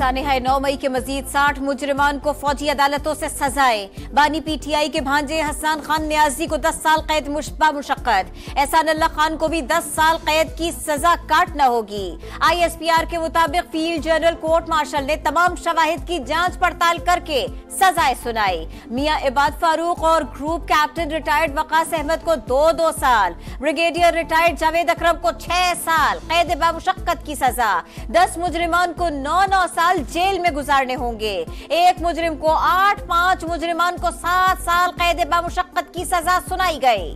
सानेहा 9 मई के मजीद 60 मुजरिमान को फौजी अदालतों से सजाएं। बानी पीटीआई के भांजे हसन खान नियाजी को 10 साल कैद मुशक्कत। एहसान अल्लाह खान को भी 10 साल कैद की सजा काटना होगी। ISPR के मुताबिक फील्ड जनरल कोर्ट मार्शल ने तमाम शवाहिद की जांच पड़ताल करके सजाएं सुनाई। मियां इबाद फारूक और group captain retired Waqas Ahmed को 2-2 साल, ब्रिगेडियर रिटायर्ड जावेद अकरम को 6 साल कैद बामुशक्कत की सजा, 10 मुजरिमान को 9-9 साल जेल में गुजारने होंगे। एक मुजरिम को 8, 5 मुजरिमान को 7 साल कैद बामुशक्कत की सजा सुनाई गई।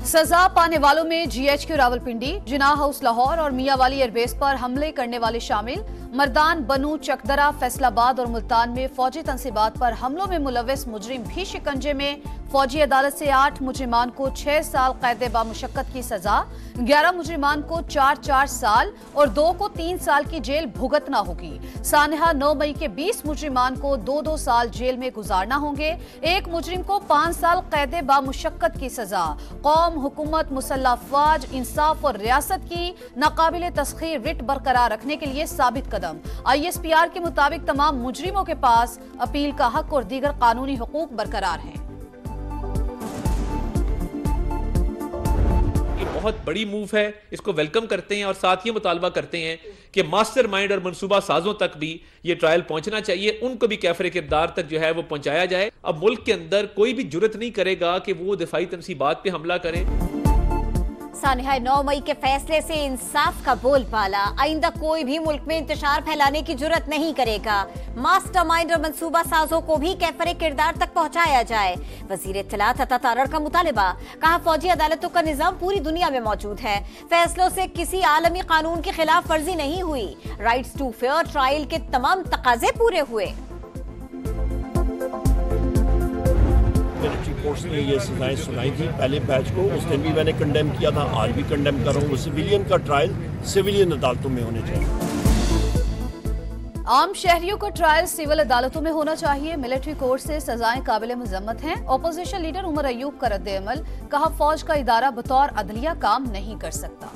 सजा पाने वालों में GHQ रावलपिंडी, जिनाह हाउस लाहौर और मियांवाली एयरबेस पर हमले करने वाले शामिल। मर्दान, बनू, चकदरा, फैसलाबाद और मुल्तान में फौजी तंसीबात पर हमलों में मुलव्वस मुजरिम भी शिकंजे में। फौजी अदालत से 8 मुजरिमान को 6 साल कैद बामुशक्कत की सजा, 11 मुजरिमान को 4-4 साल और 2 को 3 साल की जेल भुगतना होगी। सानेहा 9 मई के 20 मुजरिमान को 2-2 साल जेल में गुजारना होंगे। एक मुजरिम को 5 साल कैद बामुशक्कत की सजा। कौम, हुकूमत, मुसल्लह अफवाज, इंसाफ और रियासत की नाकाबिल तस्खीर रिट बरकरार रखने के लिए साबित कदम। ISPR के मुताबिक तमाम मुजरिमों के पास अपील का हक और दीगर कानूनी हुकूक बरकरार हैं। बहुत बड़ी मूव है, इसको वेलकम करते हैं और साथ ये मुतालबा करते हैं कि मास्टरमाइंड और मंसूबा साजों तक भी ये ट्रायल पहुंचना चाहिए, उनको भी कैफरे किरदार तक जो है वो पहुंचाया जाए। अब मुल्क के अंदर कोई भी जुर्रत नहीं करेगा कि वो दिफाई तनसीबात पे हमला करे। सानेहा 9 मई के फैसले से इंसाफ का बोलबाला। आइंदा कोई भी मुल्क में इंतशार फैलाने की जुर्रत नहीं करेगा। मास्टरमाइंड और मंसूबा साजों को भी कैफरे किरदार तक पहुंचाया जाए। वजीर इत्तलात अता तारड़ का मुतालिबा। कहा, फौजी अदालतों का निजाम पूरी दुनिया में मौजूद है। फैसलों से किसी आलमी कानून की खिलाफ वर्जी नहीं हुई। राइट्स टू फेयर ट्रायल के तमाम तकाजे पूरे हुए। मिलिट्री फोर्स ने ये सजाएं सुनाई थी पहले बैच को, उस दिन भी मैंने कंडेम किया था, आज भी कंडेम कर रहा हूँ। सिविलियन का ट्रायल सिविलियन अदालतों में होने चाहिए। आम शहरियों का ट्रायल सिविल अदालतों में होना चाहिए। मिलिट्री कोर्ट से सजाएं काबिल मजम्मत हैं। अपोजिशन लीडर उमर अयूब का रद्द-ए-अमल। कहा, फौज का इदारा बतौर अदलिया काम नहीं कर सकता।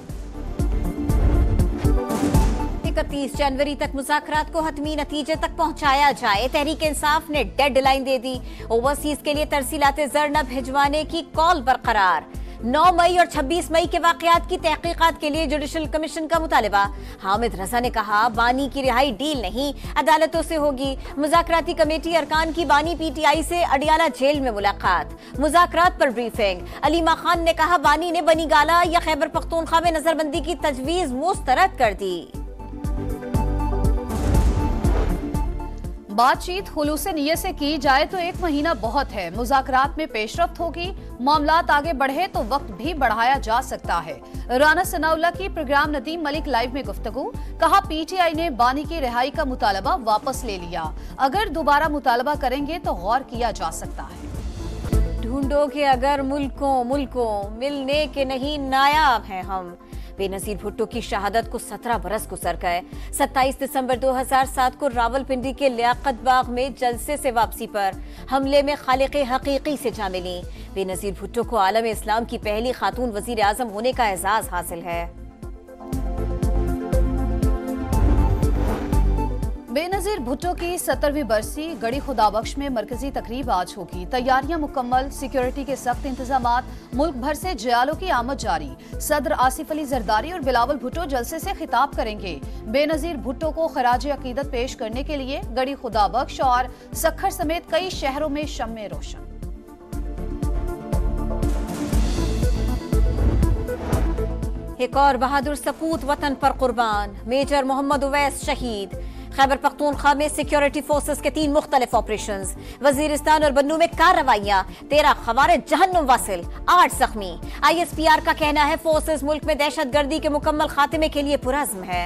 31 जनवरी तक मुज़ाकरात को हतमी नतीजे तक पहुंचाया जाए। तहरीक इंसाफ ने डेडलाइन दे दी। ओवरसीज के लिए तरसीलाते ज़र न भिजवाने की कॉल बरकरार। 9 मई और 26 मई के वाकयात की तहकीकात के लिए जुडिशल कमीशन का मुतालिबा। हामिद रजा ने कहा, बानी की रिहाई डील नहीं, अदालतों से होगी। मुज़ाकराती कमेटी अरकान की बानी PTI से अडियाला जेल में मुलाकात। मुज़ाकरात पर ब्रीफिंग। अलीमा खान ने कहा, बानी ने बनीगाला या खैबर पख्तूनख्वा में नजरबंदी की तजवीज मुस्तरद कर दी। बातचीत खुलूस नियत से की जाए तो 1 महीना बहुत है। मुज़ाकरात में पेशरफ्त होगी। मामलात आगे बढ़े तो वक्त भी बढ़ाया जा सकता है। राना सनाउल्लाह की प्रोग्राम नदीम मलिक लाइव में गुफ्तगू। कहा, PTI ने बानी की रिहाई का मुतालबा वापस ले लिया। अगर दोबारा मुतालबा करेंगे तो गौर किया जा सकता है। ढूंढोगे अगर मुल्कों मिलने के नहीं नायाब हैं हम। बेनजीर भुट्टो की शहादत को 17 बरस गुजर गए। 27 दिसंबर 2007 को रावलपिंडी के लियाकत बाग में जलसे से वापसी पर हमले में खालिक़े हकीकी से जा मिली। बेनजीर भुट्टो को आलम इस्लाम की पहली खातून वजीर आजम होने का एजाज हासिल है। बेनजीर भुट्टो की 70वीं बरसी गड़ी खुदाबख्श में मरकजी तकरीब आज होगी। तैयारियां मुकम्मल, सिक्योरिटी के सख्त इंतजामात। मुल्क भर से जयालों की आमद जारी। सदर आसिफ अली जरदारी और बिलावल भुट्टो जलसे से खिताब करेंगे। बेनजीर भुट्टो को खराज अकीदत पेश करने के लिए गड़ी खुदाबख्श और सखर समेत कई शहरों में शम्मे रोशन। एक और बहादुर सपूत वतन पर कुर्बान। मेजर मोहम्मद उवैस शहीद। खैबर पख्तूनख्वा में सिक्योरिटी फोर्सेस के 3 मुख्तलिफ ऑपरेशंस। वजीरिस्तान और बन्नू में कार्रवाइयां। 13 खवारिज जहन्नुम वासिल, 8 जख्मी। ISPR का कहना है, फोर्सेस मुल्क में दहशतगर्दी के मुकम्मल खात्मे के लिए पुरअज़्म है।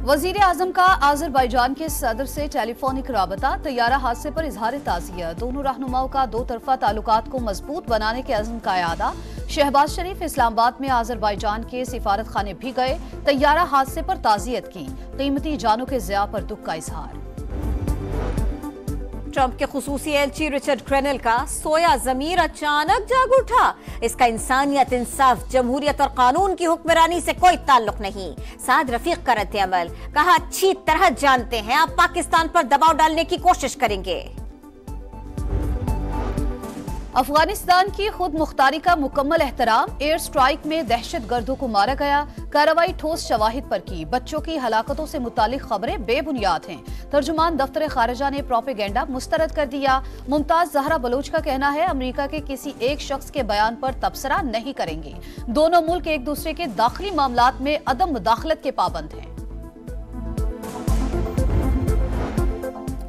वजीर आजम का आज़रबाईजान के सदर से टेलीफोनिक राबता। तैयारा हादसे पर इजहार ताज़ियत। दोनों रहनुमाओं का 2 तरफा ताल्लुकात को मजबूत बनाने के अज़्म का इरादा। शहबाज शरीफ इस्लामाबाद में आज़रबाईजान के सिफारत खाने भी गए। तैयारा हादसे पर ताज़ियत की। कीमती जानों के ज़िया पर दुख का इजहार। ट्रंप के खुसूसी एलची रिचर्ड क्रेनल का सोया ज़मीर अचानक जाग उठा। इसका इंसानियत, इंसाफ, जमहूरियत और कानून की हुक्मरानी से कोई ताल्लुक नहीं। साद रफीक का रद्द-ए-अमल, कहा अच्छी तरह जानते हैं आप पाकिस्तान पर दबाव डालने की कोशिश करेंगे। अफगानिस्तान की खुद मुख्तारी का मुकम्मल एहतराम, एयर स्ट्राइक में दहशतगर्दों को मारा गया, कार्रवाई ठोस शवाहिद पर की, बच्चों की हलाकतों से मुतालिक खबरें बेबुनियाद हैं। तर्जुमान दफ्तर खारिजा ने प्रोपेगेंडा मुस्तरद कर दिया। मुमताज जहरा बलोच का कहना है अमेरिका के किसी एक शख्स के बयान पर तबसरा नहीं करेंगे। दोनों मुल्क एक दूसरे के दाखिली मामलात में अदम मुदाखलत के पाबंद हैं।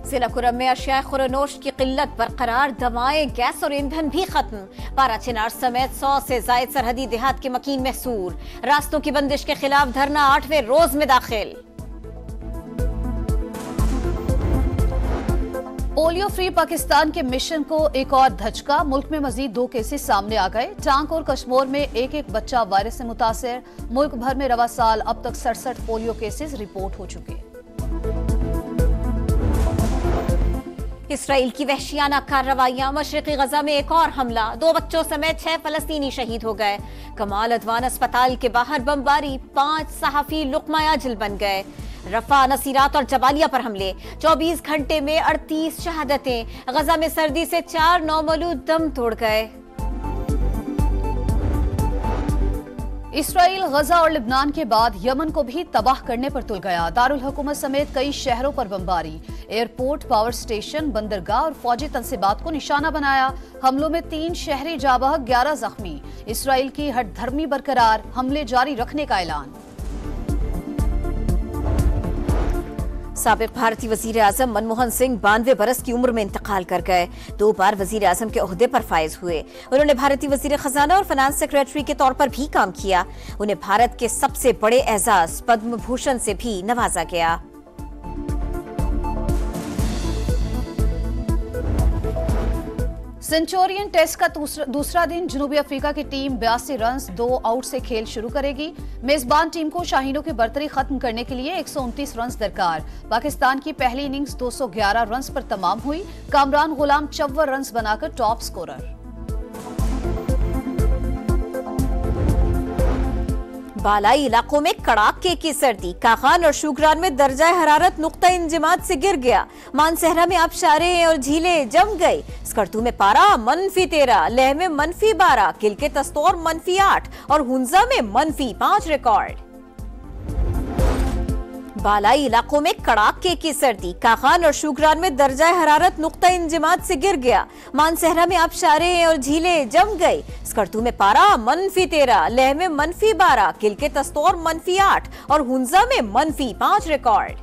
जिला कुरम में अशिया खुरनोश की किल्लत बरकरार, दवाएं, गैस और ईंधन भी खत्म। पारा चिनार समेत 100 से जायद सरहदी देहात के मकीन महसूर। रास्तों की बंदिश के खिलाफ धरना 8वें रोज में दाखिल। पोलियो फ्री पाकिस्तान के मिशन को एक और धचका, मुल्क में मजीद 2 केसेस सामने आ गए। टांक और कश्मीर में एक बच्चा वायरस से मुतासिर। मुल्क भर में रवा साल अब तक 67 पोलियो केसेस रिपोर्ट हो चुके। इसराइल की वहशियाना कार्रवाइयां, मशरिकी गजा में एक और हमला, 2 बच्चों समेत 6 फलस्तीनी शहीद हो गए। कमाल अदवान अस्पताल के बाहर बमबारी, 5 सहाफी लुक़मा अजल बन गए। रफा, नसीरात और जबालिया पर हमले, 24 घंटे में 38 शहादतें। गजा में सर्दी से 4 नौमौलूद दम तोड़ गए। इसराइल गजा और लिबनान के बाद यमन को भी तबाह करने पर तुल गया। दारुल हुकूमत समेत कई शहरों पर बमबारी, एयरपोर्ट, पावर स्टेशन, बंदरगाह और फौजी तंसीबात को निशाना बनाया। हमलों में 3 शहरी जाँ बहक, 11 जख्मी। इसराइल की हठधर्मी बरकरार, हमले जारी रखने का ऐलान। साबिक भारतीय वजीर आजम मनमोहन सिंह 92 बरस की उम्र में इंतकाल कर गए। 2 बार वजीर आजम के ओहदे पर फायज हुए। उन्होंने भारतीय वजीर खजाना और फाइनेंस सेक्रेटरी के तौर पर भी काम किया। उन्हें भारत के सबसे बड़े एजाज पद्म भूषण से भी नवाजा गया। सेंचुरियन टेस्ट का दूसरा दिन जनूबी अफ्रीका की टीम 82 रन 2 आउट से खेल शुरू करेगी। मेजबान टीम को शाहीनों की बर्तरी खत्म करने के लिए 129 रन दरकार। पाकिस्तान की पहली इनिंग्स 211 रन पर तमाम हुई। कामरान गुलाम 54 रन बनाकर टॉप स्कोरर। बालाई इलाकों में कड़ाके की सर्दी, काखान और शुगरान में दर्जा हरारत नुक्ता इंजमात से गिर गया। मानसहरा में आबशारें और झीलें जम गई। स्कर्तू में पारा -13, लेह में -12, किलके तस्तौर -8 और हुंजा में -5 रिकॉर्ड। बालाई इलाकों में कड़ाके की सर्दी, काखान और शुगरान में दर्जा हरारत नुक्ता इंजमात से गिर गया। मानसहरा में आबशारें और झीलें जम गई। स्कर्तू में पारा -13, लेह में -12, किलके तस्तौर -8 और हुंजा में -5 रिकॉर्ड।